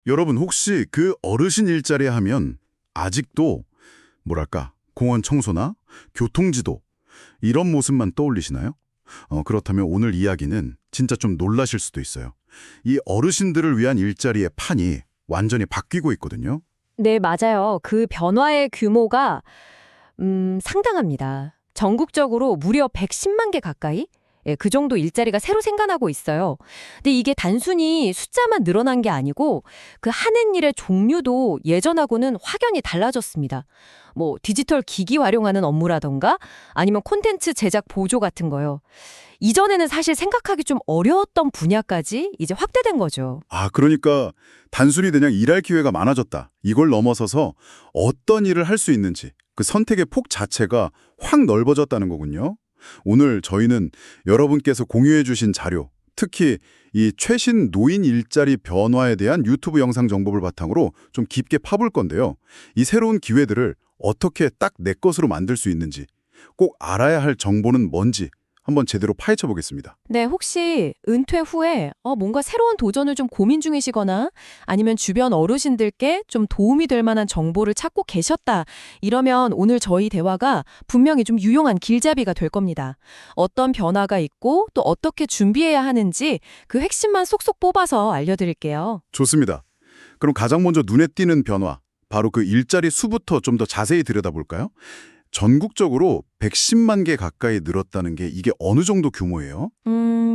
여러분 혹시 그 어르신 일자리 하면 아직도 뭐랄까 공원 청소나 교통지도 이런 모습만 떠올리시나요? 그렇다면 오늘 이야기는 진짜 좀 놀라실 수도 있어요. 이 어르신들을 위한 일자리의 판이 완전히 바뀌고 있거든요. 네, 맞아요. 그 변화의 규모가 상당합니다. 전국적으로 무려 110만 개 가까이? 예, 그 정도 일자리가 새로 생겨나고 있어요. 근데 이게 단순히 숫자만 늘어난 게 아니고 그 하는 일의 종류도 예전하고는 확연히 달라졌습니다. 뭐 디지털 기기 활용하는 업무라던가 아니면 콘텐츠 제작 보조 같은 거요. 이전에는 사실 생각하기 좀 어려웠던 분야까지 이제 확대된 거죠. 그러니까 단순히 그냥 일할 기회가 많아졌다. 이걸 넘어서서 어떤 일을 할 수 있는지 그 선택의 폭 자체가 확 넓어졌다는 거군요. 오늘 저희는 여러분께서 공유해 주신 자료, 특히 이 최신 노인 일자리 변화에 대한 유튜브 영상 정보를 바탕으로 좀 깊게 파볼 건데요. 이 새로운 기회들을 어떻게 딱 내 것으로 만들 수 있는지, 꼭 알아야 할 정보는 뭔지 한번 제대로 파헤쳐 보겠습니다. 네, 혹시 은퇴 후에 뭔가 새로운 도전을 좀 고민 중이시거나 아니면 주변 어르신들께 좀 도움이 될 만한 정보를 찾고 계셨다. 이러면 오늘 저희 대화가 분명히 좀 유용한 길잡이가 될 겁니다. 어떤 변화가 있고 또 어떻게 준비해야 하는지 그 핵심만 쏙쏙 뽑아서 알려드릴게요. 좋습니다. 그럼 가장 먼저 눈에 띄는 변화, 바로 그 일자리 수부터 좀 더 자세히 들여다볼까요? 전국적으로 110만 개 가까이 늘었다는 게 이게 어느 정도 규모예요?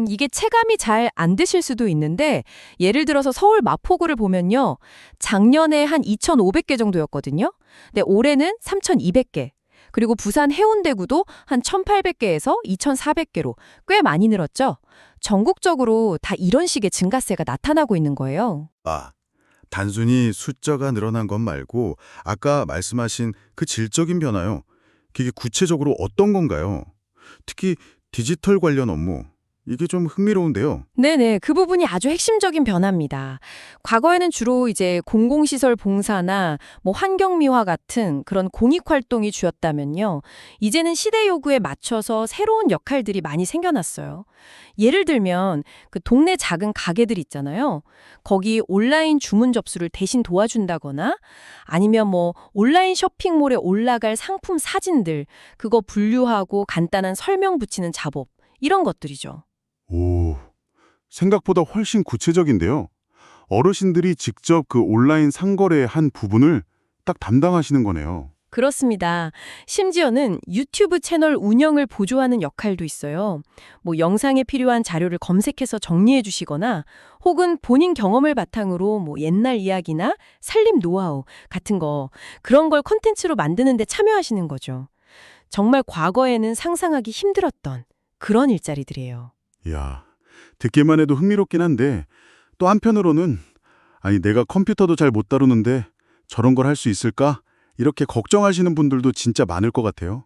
이게 체감이 잘 안 드실 수도 있는데 예를 들어서 서울 마포구를 보면요. 작년에 한 2,500개 정도였거든요. 근데 올해는 3,200개. 그리고 부산 해운대구도 한 1,800개에서 2,400개로 꽤 많이 늘었죠. 전국적으로 다 이런 식의 증가세가 나타나고 있는 거예요. 단순히 숫자가 늘어난 것 말고 아까 말씀하신 그 질적인 변화요. 그게 구체적으로 어떤 건가요? 특히 디지털 관련 업무, 이게 좀 흥미로운데요. 네네, 그 부분이 아주 핵심적인 변화입니다. 과거에는 주로 이제 공공시설 봉사나 뭐 환경미화 같은 그런 공익활동이 주였다면요. 이제는 시대 요구에 맞춰서 새로운 역할들이 많이 생겨났어요. 예를 들면 그 동네 작은 가게들 있잖아요. 거기 온라인 주문 접수를 대신 도와준다거나 아니면 뭐 온라인 쇼핑몰에 올라갈 상품 사진들 그거 분류하고 간단한 설명 붙이는 작업 이런 것들이죠. 오, 생각보다 훨씬 구체적인데요. 어르신들이 직접 그 온라인 상거래의 한 부분을 딱 담당하시는 거네요. 그렇습니다. 심지어는 유튜브 채널 운영을 보조하는 역할도 있어요. 뭐 영상에 필요한 자료를 검색해서 정리해 주시거나 혹은 본인 경험을 바탕으로 뭐 옛날 이야기나 살림 노하우 같은 거 그런 걸 콘텐츠로 만드는 데 참여하시는 거죠. 정말 과거에는 상상하기 힘들었던 그런 일자리들이에요. 이야, 듣기만 해도 흥미롭긴 한데 또 한편으로는 내가 컴퓨터도 잘 못 다루는데 저런 걸 할 수 있을까? 이렇게 걱정하시는 분들도 진짜 많을 것 같아요.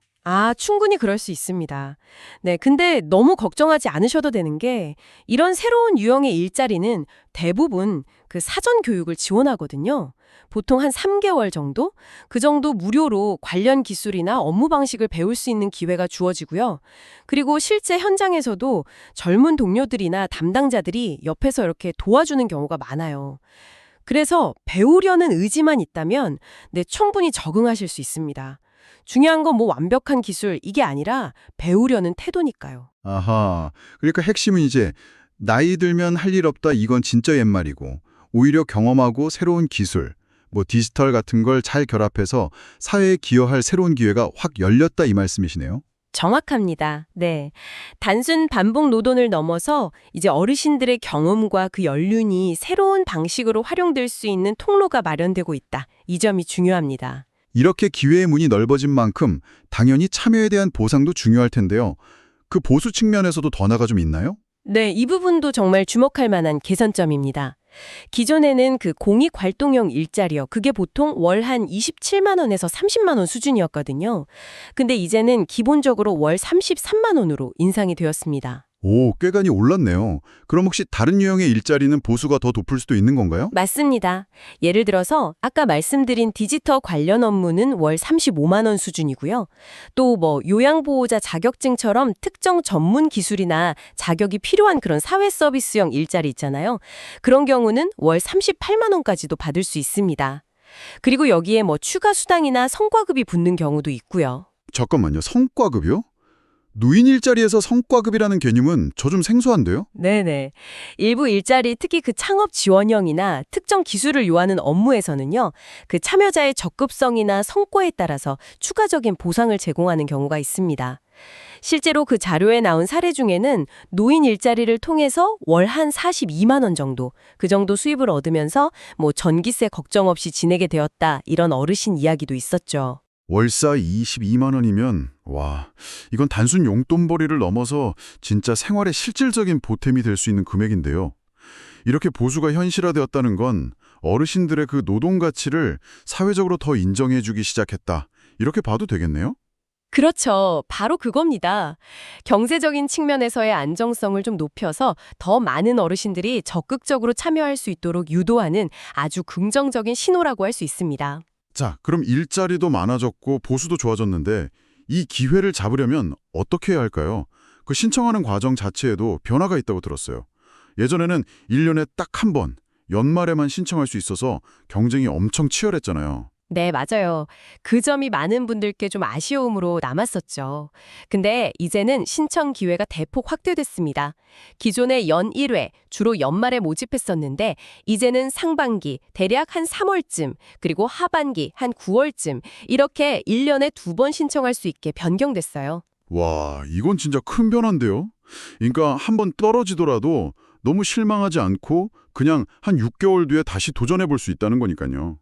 충분히 그럴 수 있습니다. 네, 근데 너무 걱정하지 않으셔도 되는 게 이런 새로운 유형의 일자리는 대부분 그 사전 교육을 지원하거든요. 보통 한 3개월 정도? 그 정도 무료로 관련 기술이나 업무 방식을 배울 수 있는 기회가 주어지고요. 그리고 실제 현장에서도 젊은 동료들이나 담당자들이 옆에서 이렇게 도와주는 경우가 많아요. 그래서 배우려는 의지만 있다면 네, 충분히 적응하실 수 있습니다. 중요한 건 뭐 완벽한 기술 이게 아니라 배우려는 태도니까요. 아하. 그러니까 핵심은 이제 나이 들면 할 일 없다 이건 진짜 옛말이고 오히려 경험하고 새로운 기술, 뭐 디지털 같은 걸 잘 결합해서 사회에 기여할 새로운 기회가 확 열렸다 이 말씀이시네요. 정확합니다. 네. 단순 반복 노동을 넘어서 이제 어르신들의 경험과 그 연륜이 새로운 방식으로 활용될 수 있는 통로가 마련되고 있다. 이 점이 중요합니다. 이렇게 기회의 문이 넓어진 만큼 당연히 참여에 대한 보상도 중요할 텐데요. 그 보수 측면에서도 변화가 좀 있나요? 네, 이 부분도 정말 주목할 만한 개선점입니다. 기존에는 그 공익활동형 일자리요. 그게 보통 월 한 27만 원에서 30만 원 수준이었거든요. 근데 이제는 기본적으로 월 33만 원으로 인상이 되었습니다. 오, 꾀간이 올랐네요. 그럼 혹시 다른 유형의 일자리는 보수가 더 높을 수도 있는 건가요? 맞습니다. 예를 들어서 아까 말씀드린 디지털 관련 업무는 월 35만 원 수준이고요. 또 요양보호자 자격증처럼 특정 전문 기술이나 자격이 필요한 그런 사회 서비스형 일자리 있잖아요. 그런 경우는 월 38만 원까지도 받을 수 있습니다. 그리고 여기에 추가 수당이나 성과급이 붙는 경우도 있고요. 잠깐만요. 성과급이요? 노인 일자리에서 성과급이라는 개념은 저 좀 생소한데요? 네네. 일부 일자리, 특히 그 창업 지원형이나 특정 기술을 요하는 업무에서는요, 그 참여자의 적급성이나 성과에 따라서 추가적인 보상을 제공하는 경우가 있습니다. 실제로 그 자료에 나온 사례 중에는 노인 일자리를 통해서 월 한 42만 원 정도, 그 정도 수입을 얻으면서 전기세 걱정 없이 지내게 되었다, 이런 어르신 이야기도 있었죠. 월사 22만 원이면 와, 이건 단순 용돈벌이를 넘어서 진짜 생활에 실질적인 보탬이 될 수 있는 금액인데요. 이렇게 보수가 현실화되었다는 건 어르신들의 그 노동 가치를 사회적으로 더 인정해주기 시작했다. 이렇게 봐도 되겠네요? 그렇죠. 바로 그겁니다. 경제적인 측면에서의 안정성을 좀 높여서 더 많은 어르신들이 적극적으로 참여할 수 있도록 유도하는 아주 긍정적인 신호라고 할 수 있습니다. 자, 그럼 일자리도 많아졌고 보수도 좋아졌는데 이 기회를 잡으려면 어떻게 해야 할까요? 그 신청하는 과정 자체에도 변화가 있다고 들었어요. 예전에는 1년에 딱 한 번, 연말에만 신청할 수 있어서 경쟁이 엄청 치열했잖아요. 네, 맞아요. 그 점이 많은 분들께 좀 아쉬움으로 남았었죠. 근데 이제는 신청 기회가 대폭 확대됐습니다. 기존에 연 1회, 주로 연말에 모집했었는데 이제는 상반기, 대략 한 3월쯤, 그리고 하반기, 한 9월쯤 이렇게 1년에 2번 신청할 수 있게 변경됐어요. 와, 이건 진짜 큰 변화인데요? 그러니까 한 번 떨어지더라도 너무 실망하지 않고 그냥 한 6개월 뒤에 다시 도전해 볼 수 있다는 거니까요.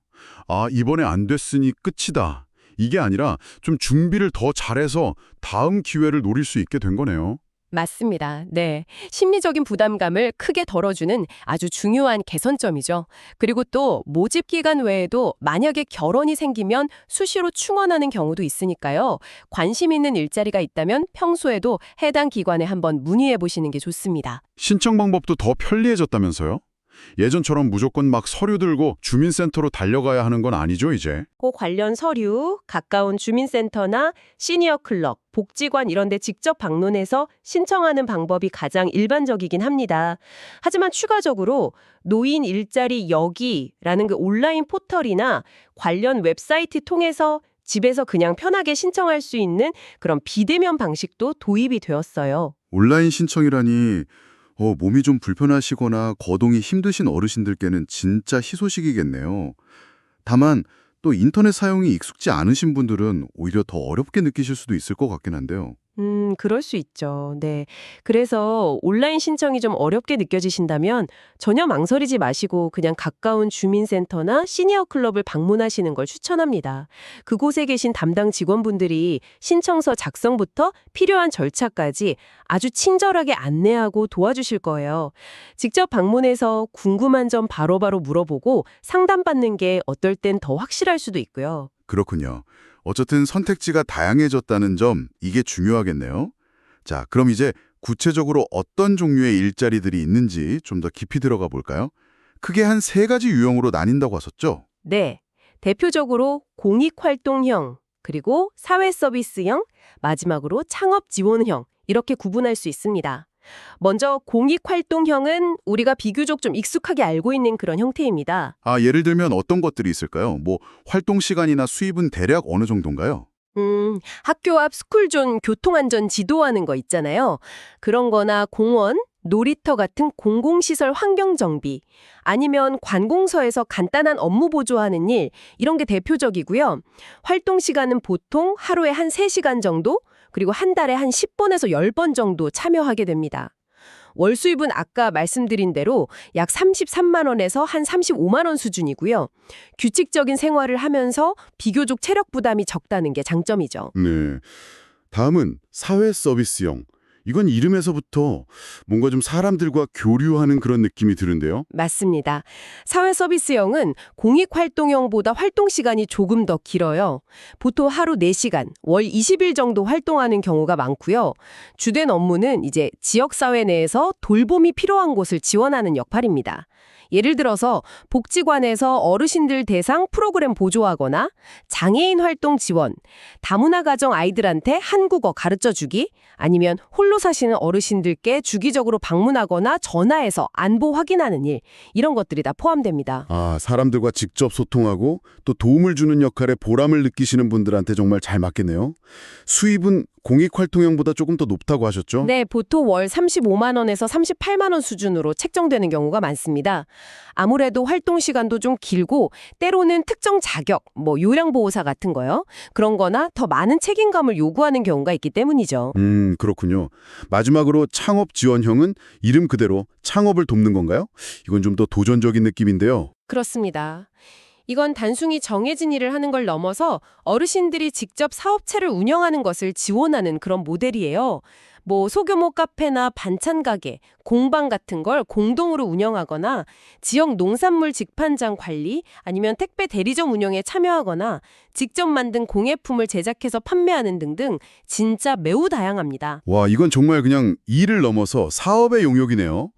아, 이번에 안 됐으니 끝이다. 이게 아니라 좀 준비를 더 잘해서 다음 기회를 노릴 수 있게 된 거네요. 맞습니다. 네. 심리적인 부담감을 크게 덜어주는 아주 중요한 개선점이죠. 그리고 또 모집 기간 외에도 만약에 결혼이 생기면 수시로 충원하는 경우도 있으니까요. 관심 있는 일자리가 있다면 평소에도 해당 기관에 한번 문의해 보시는 게 좋습니다. 신청 방법도 더 편리해졌다면서요? 예전처럼 무조건 막 서류 들고 주민센터로 달려가야 하는 건 아니죠, 이제? 그 관련 서류, 가까운 주민센터나 시니어 클럽, 복지관 이런 데 직접 방문해서 신청하는 방법이 가장 일반적이긴 합니다. 하지만 추가적으로 노인 일자리 여기라는 그 온라인 포털이나 관련 웹사이트 통해서 집에서 그냥 편하게 신청할 수 있는 그런 비대면 방식도 도입이 되었어요. 온라인 신청이라니 몸이 좀 불편하시거나 거동이 힘드신 어르신들께는 진짜 희소식이겠네요. 다만 또 인터넷 사용이 익숙지 않으신 분들은 오히려 더 어렵게 느끼실 수도 있을 것 같긴 한데요. 그럴 수 있죠. 네. 그래서 온라인 신청이 좀 어렵게 느껴지신다면 전혀 망설이지 마시고 그냥 가까운 주민센터나 시니어 클럽을 방문하시는 걸 추천합니다. 그곳에 계신 담당 직원분들이 신청서 작성부터 필요한 절차까지 아주 친절하게 안내하고 도와주실 거예요. 직접 방문해서 궁금한 점 바로바로 물어보고 상담받는 게 어떨 땐 더 확실할 수도 있고요. 그렇군요. 어쨌든 선택지가 다양해졌다는 점, 이게 중요하겠네요. 자, 그럼 이제 구체적으로 어떤 종류의 일자리들이 있는지 좀 더 깊이 들어가 볼까요? 크게 한 3가지 유형으로 나뉜다고 하셨죠? 네. 대표적으로 공익활동형, 그리고 사회서비스형, 마지막으로 창업지원형 이렇게 구분할 수 있습니다. 먼저 공익활동형은 우리가 비교적 좀 익숙하게 알고 있는 그런 형태입니다. 아, 예를 들면 어떤 것들이 있을까요? 활동 시간이나 수입은 대략 어느 정도인가요? 학교 앞 스쿨존 교통안전 지도하는 거 있잖아요. 그런 거나 공원, 놀이터 같은 공공시설 환경정비, 아니면 관공서에서 간단한 업무 보조하는 일, 이런 게 대표적이고요. 활동 시간은 보통 하루에 한 3시간 정도, 그리고 한 달에 한 10번에서 10번 정도 참여하게 됩니다. 월 수입은 아까 말씀드린 대로 약 33만 원에서 한 35만 원 수준이고요. 규칙적인 생활을 하면서 비교적 체력 부담이 적다는 게 장점이죠. 네. 다음은 사회 서비스형. 이건 이름에서부터 뭔가 좀 사람들과 교류하는 그런 느낌이 드는데요. 맞습니다. 사회 서비스형은 공익 활동형보다 활동 시간이 조금 더 길어요. 보통 하루 4시간, 월 20일 정도 활동하는 경우가 많고요. 주된 업무는 이제 지역사회 내에서 돌봄이 필요한 곳을 지원하는 역할입니다. 예를 들어서 복지관에서 어르신들 대상 프로그램 보조하거나 장애인 활동 지원, 다문화 가정 아이들한테 한국어 가르쳐주기, 아니면 홀로 사시는 어르신들께 주기적으로 방문하거나 전화해서 안보 확인하는 일, 이런 것들이 다 포함됩니다. 아, 사람들과 직접 소통하고 또 도움을 주는 역할에 보람을 느끼시는 분들한테 정말 잘 맞겠네요. 수입은 공익활동형보다 조금 더 높다고 하셨죠? 네, 보통 월 35만 원에서 38만 원 수준으로 책정되는 경우가 많습니다. 아무래도 활동 시간도 좀 길고 때로는 특정 자격, 요양보호사 같은 거요. 그런 거나 더 많은 책임감을 요구하는 경우가 있기 때문이죠. 그렇군요. 마지막으로 창업 지원형은 이름 그대로 창업을 돕는 건가요? 이건 좀 더 도전적인 느낌인데요. 그렇습니다. 이건 단순히 정해진 일을 하는 걸 넘어서 어르신들이 직접 사업체를 운영하는 것을 지원하는 그런 모델이에요. 소규모 카페나 반찬 가게, 공방 같은 걸 공동으로 운영하거나 지역 농산물 직판장 관리 아니면 택배 대리점 운영에 참여하거나 직접 만든 공예품을 제작해서 판매하는 등등 진짜 매우 다양합니다. 와, 이건 정말 그냥 일을 넘어서 사업의 영역이네요.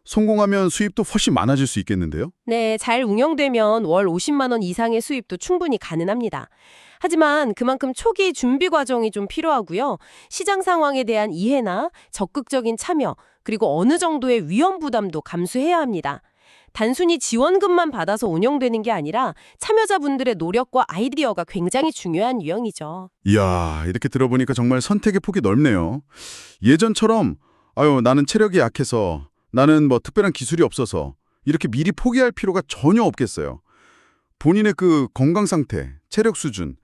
성공하면 수입도 훨씬 많아질 수 있겠는데요? 네, 잘 운영되면 월 50만 원 이상의 수입도 충분히 가능합니다. 하지만 그만큼 초기 준비 과정이 좀 필요하고요. 시장 상황에 대한 이해나 적극적인 참여, 그리고 어느 정도의 위험 부담도 감수해야 합니다. 단순히 지원금만 받아서 운영되는 게 아니라 참여자분들의 노력과 아이디어가 굉장히 중요한 유형이죠. 이야, 이렇게 들어보니까 정말 선택의 폭이 넓네요. 예전처럼 나는 체력이 약해서 나는 특별한 기술이 없어서 이렇게 미리 포기할 필요가 전혀 없겠어요. 본인의 그 건강 상태, 체력 수준,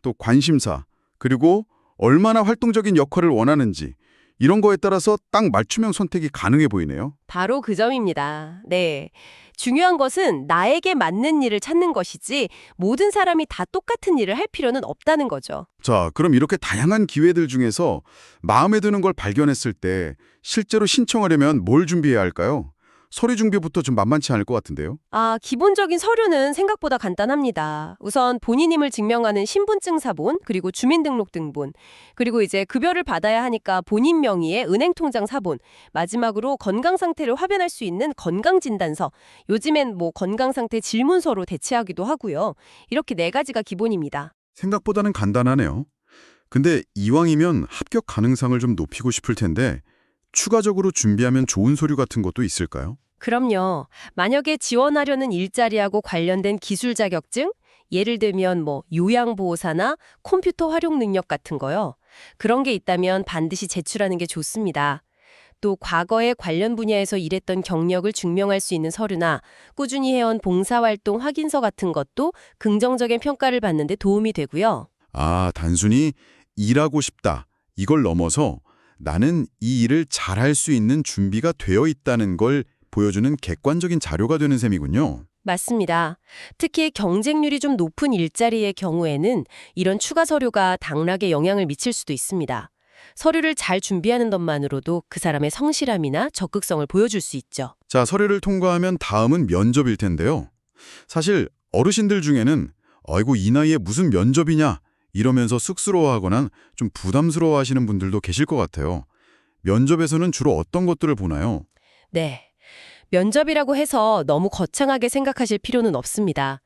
또 관심사, 그리고 얼마나 활동적인 역할을 원하는지 이런 거에 따라서 딱 맞춤형 선택이 가능해 보이네요. 바로 그 점입니다. 네. 중요한 것은 나에게 맞는 일을 찾는 것이지 모든 사람이 다 똑같은 일을 할 필요는 없다는 거죠. 자, 그럼 이렇게 다양한 기회들 중에서 마음에 드는 걸 발견했을 때 실제로 신청하려면 뭘 준비해야 할까요? 서류 준비부터 좀 만만치 않을 것 같은데요. 기본적인 서류는 생각보다 간단합니다. 우선 본인임을 증명하는 신분증 사본, 그리고 주민등록등본, 그리고 이제 급여를 받아야 하니까 본인 명의의 은행통장 사본, 마지막으로 건강 상태를 확인할 수 있는 건강진단서, 요즘엔 건강상태 질문서로 대체하기도 하고요. 이렇게 4가지가 기본입니다. 생각보다는 간단하네요. 근데 이왕이면 합격 가능성을 좀 높이고 싶을 텐데 추가적으로 준비하면 좋은 서류 같은 것도 있을까요? 그럼요. 만약에 지원하려는 일자리하고 관련된 기술 자격증, 예를 들면 요양보호사나 컴퓨터 활용 능력 같은 거요. 그런 게 있다면 반드시 제출하는 게 좋습니다. 또 과거에 관련 분야에서 일했던 경력을 증명할 수 있는 서류나 꾸준히 해온 봉사활동 확인서 같은 것도 긍정적인 평가를 받는 데 도움이 되고요. 아, 단순히 일하고 싶다. 이걸 넘어서 나는 이 일을 잘할 수 있는 준비가 되어 있다는 걸 보여주는 객관적인 자료가 되는 셈이군요. 맞습니다. 특히 경쟁률이 좀 높은 일자리의 경우에는 이런 추가 서류가 당락에 영향을 미칠 수도 있습니다. 서류를 잘 준비하는 것만으로도 그 사람의 성실함이나 적극성을 보여줄 수 있죠. 자, 서류를 통과하면 다음은 면접일 텐데요. 사실 어르신들 중에는 아이고 이 나이에 무슨 면접이냐 이러면서 쑥스러워하거나 좀 부담스러워하시는 분들도 계실 것 같아요. 면접에서는 주로 어떤 것들을 보나요? 네. 면접이라고 해서 너무 거창하게 생각하실 필요는 없습니다.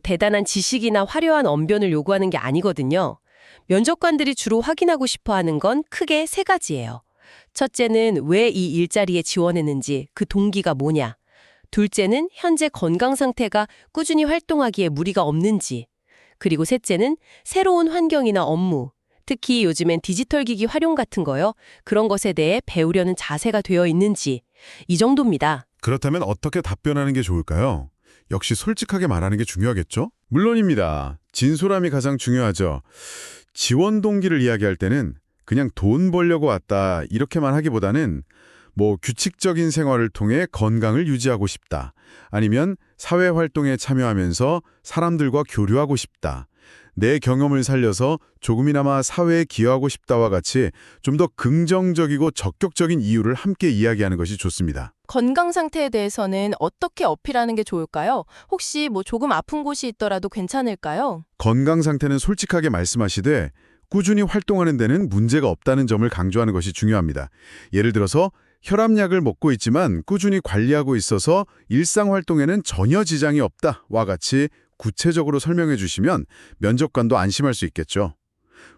대단한 지식이나 화려한 언변을 요구하는 게 아니거든요. 면접관들이 주로 확인하고 싶어 하는 건 크게 3가지예요. 첫째는 왜 이 일자리에 지원했는지, 그 동기가 뭐냐. 둘째는 현재 건강 상태가 꾸준히 활동하기에 무리가 없는지. 그리고 셋째는 새로운 환경이나 업무, 특히 요즘엔 디지털 기기 활용 같은 거요. 그런 것에 대해 배우려는 자세가 되어 있는지. 이 정도입니다. 그렇다면 어떻게 답변하는 게 좋을까요? 역시 솔직하게 말하는 게 중요하겠죠? 물론입니다. 진솔함이 가장 중요하죠. 지원 동기를 이야기할 때는 그냥 돈 벌려고 왔다 이렇게만 하기보다는 규칙적인 생활을 통해 건강을 유지하고 싶다. 아니면 사회활동에 참여하면서 사람들과 교류하고 싶다. 내 경험을 살려서 조금이나마 사회에 기여하고 싶다와 같이 좀 더 긍정적이고 적극적인 이유를 함께 이야기하는 것이 좋습니다. 건강 상태에 대해서는 어떻게 어필하는 게 좋을까요? 혹시 조금 아픈 곳이 있더라도 괜찮을까요? 건강 상태는 솔직하게 말씀하시되 꾸준히 활동하는 데는 문제가 없다는 점을 강조하는 것이 중요합니다. 예를 들어서 혈압약을 먹고 있지만 꾸준히 관리하고 있어서 일상 활동에는 전혀 지장이 없다와 같이 구체적으로 설명해 주시면 면접관도 안심할 수 있겠죠.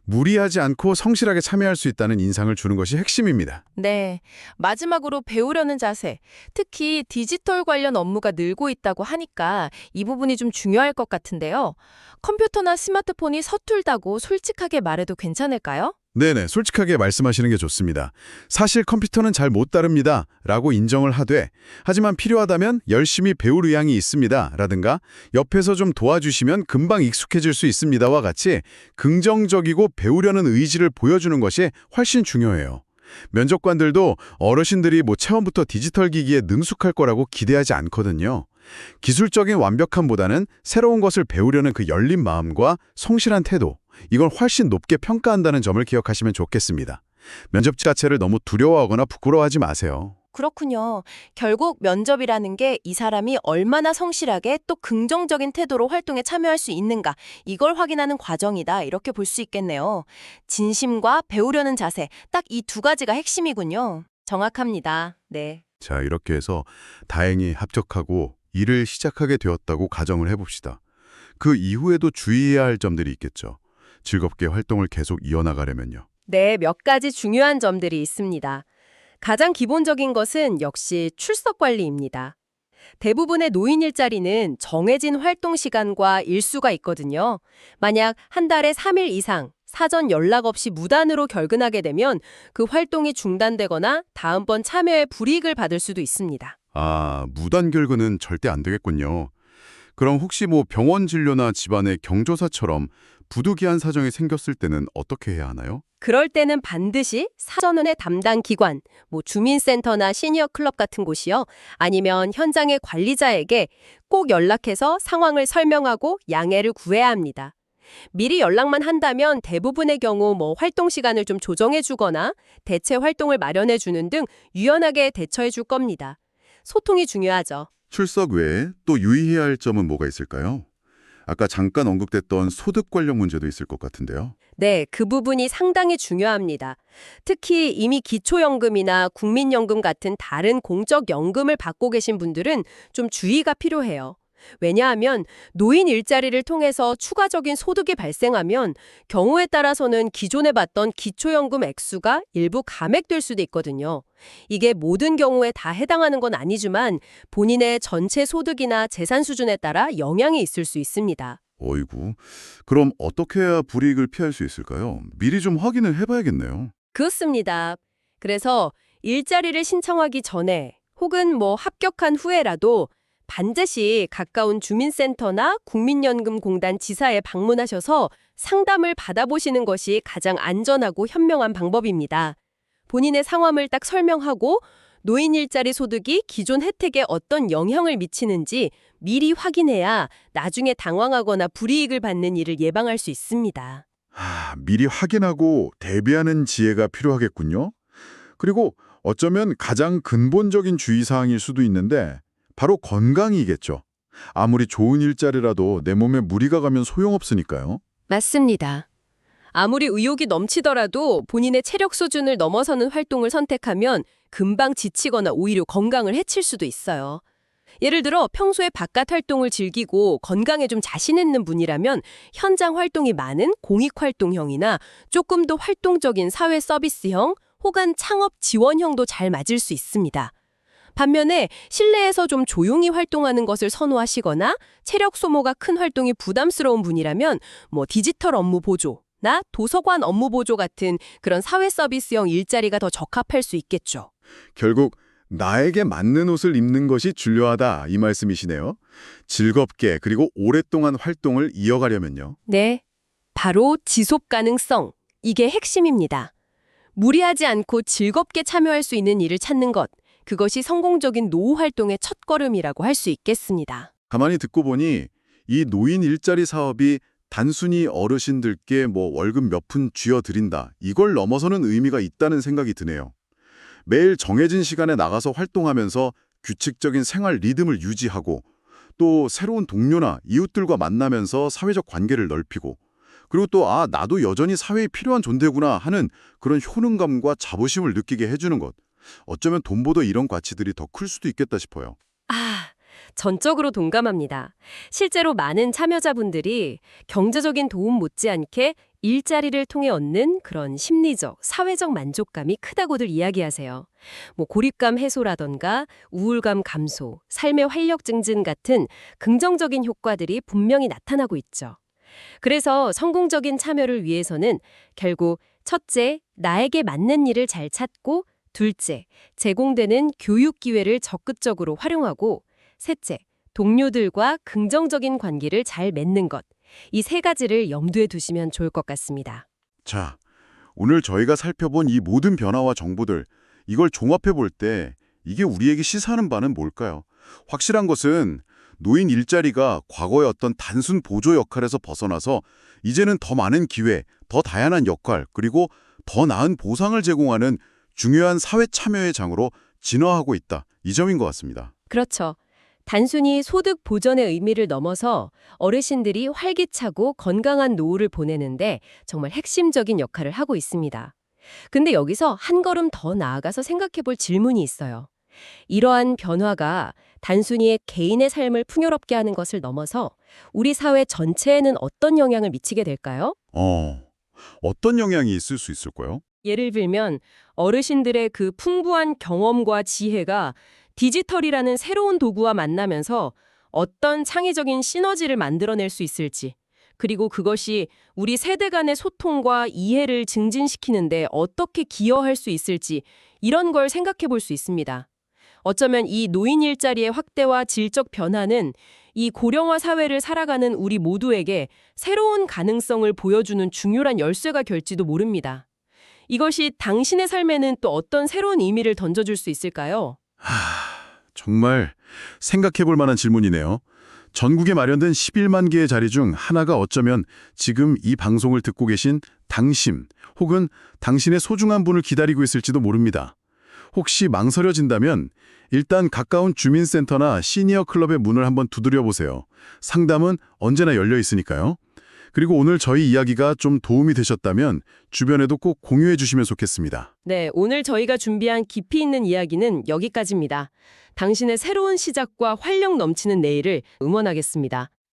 무리하지 않고 성실하게 참여할 수 있다는 인상을 주는 것이 핵심입니다. 네. 마지막으로 배우려는 자세. 특히 디지털 관련 업무가 늘고 있다고 하니까 이 부분이 좀 중요할 것 같은데요. 컴퓨터나 스마트폰이 서툴다고 솔직하게 말해도 괜찮을까요? 네네, 솔직하게 말씀하시는 게 좋습니다. 사실 컴퓨터는 잘 못 다룹니다 라고 인정을 하되 하지만 필요하다면 열심히 배울 의향이 있습니다 라든가 옆에서 좀 도와주시면 금방 익숙해질 수 있습니다와 같이 긍정적이고 배우려는 의지를 보여주는 것이 훨씬 중요해요. 면접관들도 어르신들이 처음부터 디지털 기기에 능숙할 거라고 기대하지 않거든요. 기술적인 완벽함보다는 새로운 것을 배우려는 그 열린 마음과 성실한 태도, 이걸 훨씬 높게 평가한다는 점을 기억하시면 좋겠습니다. 면접 자체를 너무 두려워하거나 부끄러워하지 마세요. 그렇군요. 결국 면접이라는 게 이 사람이 얼마나 성실하게 또 긍정적인 태도로 활동에 참여할 수 있는가, 이걸 확인하는 과정이다, 이렇게 볼 수 있겠네요. 진심과 배우려는 자세, 딱 이 두 가지가 핵심이군요. 정확합니다. 네. 자, 이렇게 해서 다행히 합격하고 일을 시작하게 되었다고 가정을 해봅시다. 그 이후에도 주의해야 할 점들이 있겠죠. 즐겁게 활동을 계속 이어나가려면요. 네, 몇 가지 중요한 점들이 있습니다. 가장 기본적인 것은 역시 출석 관리입니다. 대부분의 노인 일자리는 정해진 활동 시간과 일수가 있거든요. 만약 한 달에 3일 이상 사전 연락 없이 무단으로 결근하게 되면 그 활동이 중단되거나 다음번 참여에 불이익을 받을 수도 있습니다. 아, 무단 결근은 절대 안 되겠군요. 그럼 혹시 병원 진료나 집안의 경조사처럼 부득이한 사정이 생겼을 때는 어떻게 해야 하나요? 그럴 때는 반드시 사전원의 담당 기관, 주민센터나 시니어 클럽 같은 곳이요. 아니면 현장의 관리자에게 꼭 연락해서 상황을 설명하고 양해를 구해야 합니다. 미리 연락만 한다면 대부분의 경우 활동 시간을 좀 조정해 주거나 대체 활동을 마련해 주는 등 유연하게 대처해 줄 겁니다. 소통이 중요하죠. 출석 외에 또 유의해야 할 점은 뭐가 있을까요? 아까 잠깐 언급됐던 소득 관련 문제도 있을 것 같은데요. 네, 그 부분이 상당히 중요합니다. 특히 이미 기초연금이나 국민연금 같은 다른 공적 연금을 받고 계신 분들은 좀 주의가 필요해요. 왜냐하면 노인 일자리를 통해서 추가적인 소득이 발생하면 경우에 따라서는 기존에 받던 기초연금 액수가 일부 감액될 수도 있거든요. 이게 모든 경우에 다 해당하는 건 아니지만 본인의 전체 소득이나 재산 수준에 따라 영향이 있을 수 있습니다. 어이구, 그럼 어떻게 해야 불이익을 피할 수 있을까요? 미리 좀 확인을 해봐야겠네요. 그렇습니다. 그래서 일자리를 신청하기 전에 혹은 합격한 후에라도 반드시 가까운 주민센터나 국민연금공단 지사에 방문하셔서 상담을 받아보시는 것이 가장 안전하고 현명한 방법입니다. 본인의 상황을 딱 설명하고 노인 일자리 소득이 기존 혜택에 어떤 영향을 미치는지 미리 확인해야 나중에 당황하거나 불이익을 받는 일을 예방할 수 있습니다. 미리 확인하고 대비하는 지혜가 필요하겠군요. 그리고 어쩌면 가장 근본적인 주의사항일 수도 있는데 바로 건강이겠죠. 아무리 좋은 일자리라도 내 몸에 무리가 가면 소용없으니까요. 맞습니다. 아무리 의욕이 넘치더라도 본인의 체력 수준을 넘어서는 활동을 선택하면 금방 지치거나 오히려 건강을 해칠 수도 있어요. 예를 들어 평소에 바깥 활동을 즐기고 건강에 좀 자신 있는 분이라면 현장 활동이 많은 공익활동형이나 조금 더 활동적인 사회 서비스형 혹은 창업 지원형도 잘 맞을 수 있습니다. 반면에 실내에서 좀 조용히 활동하는 것을 선호하시거나 체력 소모가 큰 활동이 부담스러운 분이라면 디지털 업무 보조나 도서관 업무 보조 같은 그런 사회 서비스형 일자리가 더 적합할 수 있겠죠. 결국 나에게 맞는 옷을 입는 것이 중요하다 이 말씀이시네요. 즐겁게 그리고 오랫동안 활동을 이어가려면요. 네, 바로 지속 가능성, 이게 핵심입니다. 무리하지 않고 즐겁게 참여할 수 있는 일을 찾는 것, 그것이 성공적인 노후 활동의 첫걸음이라고 할 수 있겠습니다. 가만히 듣고 보니 이 노인 일자리 사업이 단순히 어르신들께 뭐 월급 몇 푼 쥐어드린다. 이걸 넘어서는 의미가 있다는 생각이 드네요. 매일 정해진 시간에 나가서 활동하면서 규칙적인 생활 리듬을 유지하고 또 새로운 동료나 이웃들과 만나면서 사회적 관계를 넓히고 그리고 또 나도 여전히 사회에 필요한 존재구나 하는 그런 효능감과 자부심을 느끼게 해주는 것. 어쩌면 돈보다 이런 가치들이 더 클 수도 있겠다 싶어요. 전적으로 동감합니다. 실제로 많은 참여자분들이 경제적인 도움 못지않게 일자리를 통해 얻는 그런 심리적, 사회적 만족감이 크다고들 이야기하세요. 뭐 고립감 해소라던가 우울감 감소, 삶의 활력 증진 같은 긍정적인 효과들이 분명히 나타나고 있죠. 그래서 성공적인 참여를 위해서는 결국 첫째, 나에게 맞는 일을 잘 찾고 둘째, 제공되는 교육 기회를 적극적으로 활용하고 셋째, 동료들과 긍정적인 관계를 잘 맺는 것. 이 세 가지를 염두에 두시면 좋을 것 같습니다. 자, 오늘 저희가 살펴본 이 모든 변화와 정보들, 이걸 종합해 볼 때 이게 우리에게 시사하는 바는 뭘까요? 확실한 것은 노인 일자리가 과거의 어떤 단순 보조 역할에서 벗어나서 이제는 더 많은 기회, 더 다양한 역할, 그리고 더 나은 보상을 제공하는 중요한 사회 참여의 장으로 진화하고 있다. 이 점인 것 같습니다. 그렇죠. 단순히 소득 보전의 의미를 넘어서 어르신들이 활기차고 건강한 노후를 보내는데 정말 핵심적인 역할을 하고 있습니다. 근데 여기서 한 걸음 더 나아가서 생각해 볼 질문이 있어요. 이러한 변화가 단순히 개인의 삶을 풍요롭게 하는 것을 넘어서 우리 사회 전체에는 어떤 영향을 미치게 될까요? 어떤 영향이 있을 수 있을까요? 예를 들면 어르신들의 그 풍부한 경험과 지혜가 디지털이라는 새로운 도구와 만나면서 어떤 창의적인 시너지를 만들어낼 수 있을지, 그리고 그것이 우리 세대 간의 소통과 이해를 증진시키는데 어떻게 기여할 수 있을지 이런 걸 생각해 볼 수 있습니다. 어쩌면 이 노인 일자리의 확대와 질적 변화는 이 고령화 사회를 살아가는 우리 모두에게 새로운 가능성을 보여주는 중요한 열쇠가 될지도 모릅니다. 이것이 당신의 삶에는 또 어떤 새로운 의미를 던져줄 수 있을까요? 정말 생각해 볼 만한 질문이네요. 전국에 마련된 11만 개의 자리 중 하나가 어쩌면 지금 이 방송을 듣고 계신 당신 혹은 당신의 소중한 분을 기다리고 있을지도 모릅니다. 혹시 망설여진다면 일단 가까운 주민센터나 시니어 클럽의 문을 한번 두드려 보세요. 상담은 언제나 열려 있으니까요. 그리고 오늘 저희 이야기가 좀 도움이 되셨다면 주변에도 꼭 공유해 주시면 좋겠습니다. 네, 오늘 저희가 준비한 깊이 있는 이야기는 여기까지입니다. 당신의 새로운 시작과 활력 넘치는 내일을 응원하겠습니다.